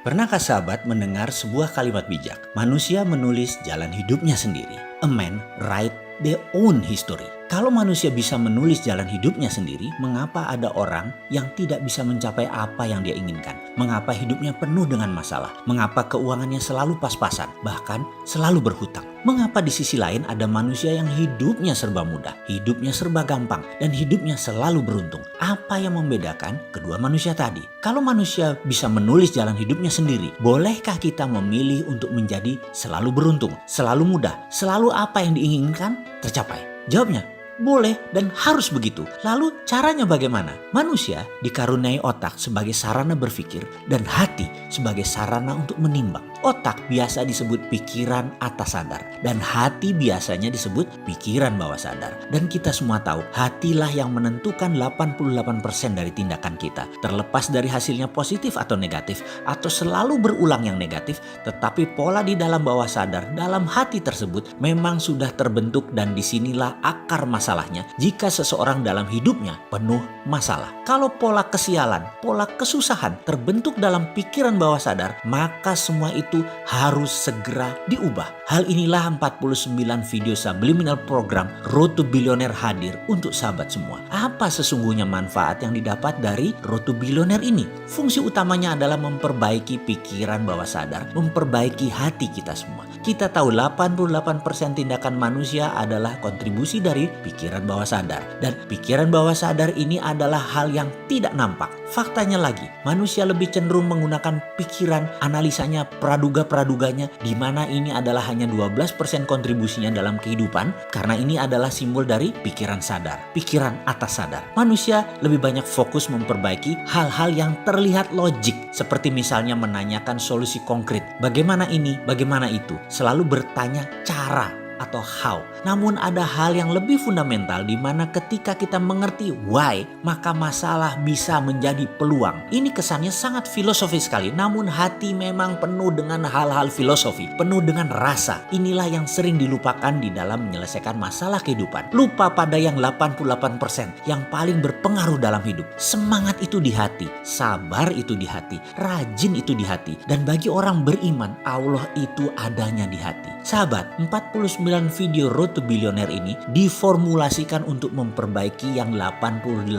Pernahkah sahabat mendengar sebuah kalimat bijak? Manusia menulis jalan hidupnya sendiri. A man write their own history. Kalau manusia bisa menulis jalan hidupnya sendiri, mengapa ada orang yang tidak bisa mencapai apa yang dia inginkan? Mengapa hidupnya penuh dengan masalah? Mengapa keuangannya selalu pas-pasan, bahkan selalu berhutang? Mengapa di sisi lain ada manusia yang hidupnya serba mudah, hidupnya serba gampang, dan hidupnya selalu beruntung? Apa yang membedakan kedua manusia tadi? Kalau manusia bisa menulis jalan hidupnya sendiri, bolehkah kita memilih untuk menjadi selalu beruntung, selalu mudah, selalu apa yang diinginkan tercapai? Jawabnya, boleh dan harus begitu. Lalu caranya bagaimana? Manusia dikaruniai otak sebagai sarana berpikir dan hati sebagai sarana untuk menimbang. Otak biasa disebut pikiran atas sadar dan hati biasanya disebut pikiran bawah sadar. Dan kita semua tahu hatilah yang menentukan 88% dari tindakan kita. Terlepas dari hasilnya positif atau negatif atau selalu berulang yang negatif, tetapi pola di dalam bawah sadar dalam hati tersebut memang sudah terbentuk dan disinilah akar masalahnya jika seseorang dalam hidupnya penuh masalah. Kalau pola kesialan, pola kesusahan terbentuk dalam pikiran bawah sadar, maka semua itu harus segera diubah. Hal inilah 49 video subliminal program Road to Billionaire hadir untuk sahabat semua. Apa sesungguhnya manfaat yang didapat dari Road to Billionaire ini? Fungsi utamanya adalah memperbaiki pikiran bawah sadar, memperbaiki hati kita semua. Kita tahu 88% tindakan manusia adalah kontribusi dari pikiran bawah sadar. Dan pikiran bawah sadar ini adalah hal yang tidak nampak. Faktanya lagi, manusia lebih cenderung menggunakan pikiran, analisanya, praduga-praduganya, di mana ini adalah hanya 12% kontribusinya dalam kehidupan, karena ini adalah simbol dari pikiran sadar, pikiran atas sadar. Manusia lebih banyak fokus memperbaiki hal-hal yang terlihat logik, seperti misalnya menanyakan solusi konkret. Bagaimana ini, bagaimana itu? Selalu bertanya cara atau how. Namun ada hal yang lebih fundamental di mana ketika kita mengerti why, maka masalah bisa menjadi peluang. Ini kesannya sangat filosofis sekali, namun hati memang penuh dengan hal-hal filosofi, penuh dengan rasa. Inilah yang sering dilupakan di dalam menyelesaikan masalah kehidupan. Lupa pada yang 88% yang paling berpengaruh dalam hidup. Semangat itu di hati, sabar itu di hati, rajin itu di hati. Dan bagi orang beriman, Allah itu adanya di hati. Sahabat, 49 video Road to Billionaire ini diformulasikan untuk memperbaiki yang 88%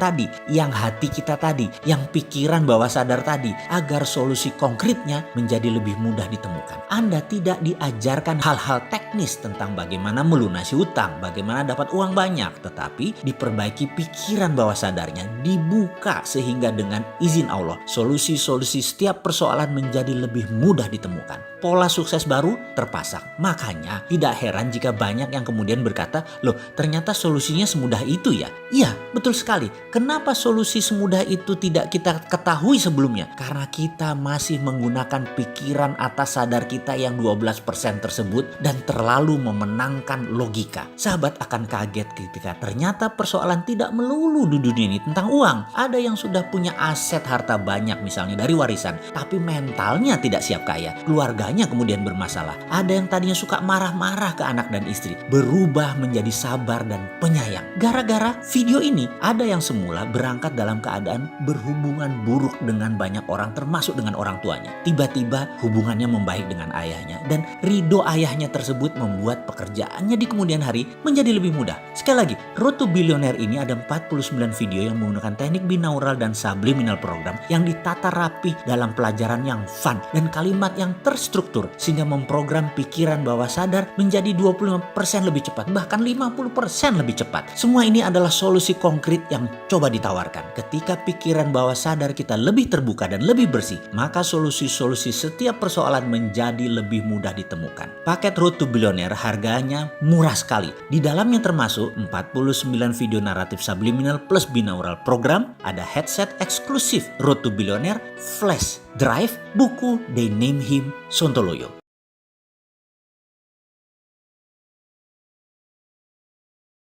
tadi, yang hati kita tadi, yang pikiran bawah sadar tadi, agar solusi konkretnya menjadi lebih mudah ditemukan. Anda tidak diajarkan hal-hal teknis tentang bagaimana melunasi utang, bagaimana dapat uang banyak, tetapi diperbaiki pikiran bawah sadarnya, dibuka sehingga dengan izin Allah, solusi-solusi setiap persoalan menjadi lebih mudah ditemukan. Pola sukses baru terpasang. Makanya tidak heran jika banyak yang kemudian berkata, loh ternyata solusinya semudah itu ya? Iya, betul sekali. Kenapa solusi semudah itu tidak kita ketahui sebelumnya? Karena kita masih menggunakan pikiran atas sadar kita yang 12% tersebut dan terlalu memenangkan logika. Sahabat akan kaget ketika ternyata persoalan tidak melulu di dunia ini tentang uang. Ada yang sudah punya aset harta banyak misalnya dari warisan, tapi mentalnya tidak siap kaya. Keluarganya kemudian bermasalah. Ada yang tadinya suka marah-marah ke anak dan istri, berubah menjadi sabar dan penyayang. Gara-gara video ini, ada yang semula berangkat dalam keadaan berhubungan buruk dengan banyak orang, termasuk dengan orang tuanya. Tiba-tiba hubungannya membaik dengan ayahnya, dan ridho ayahnya tersebut membuat pekerjaannya di kemudian hari menjadi lebih mudah. Sekali lagi, Road to Billionaire ini ada 49 video yang menggunakan teknik binaural dan subliminal program yang ditata rapi dalam pelajaran yang fun dan kalimat yang terstruktur sehingga memprogram pikiran bawah sadar menjadi 25% lebih cepat, bahkan 50% lebih cepat. Semua ini adalah solusi konkret yang coba ditawarkan. Ketika pikiran bawah sadar kita lebih terbuka dan lebih bersih, maka solusi-solusi setiap persoalan menjadi lebih mudah ditemukan. Paket Road to Billionaire harganya murah sekali. Di dalamnya termasuk 49 video naratif subliminal plus binaural program, ada headset eksklusif Road to Billionaire, flash drive, buku They Name Him Sontoloyo.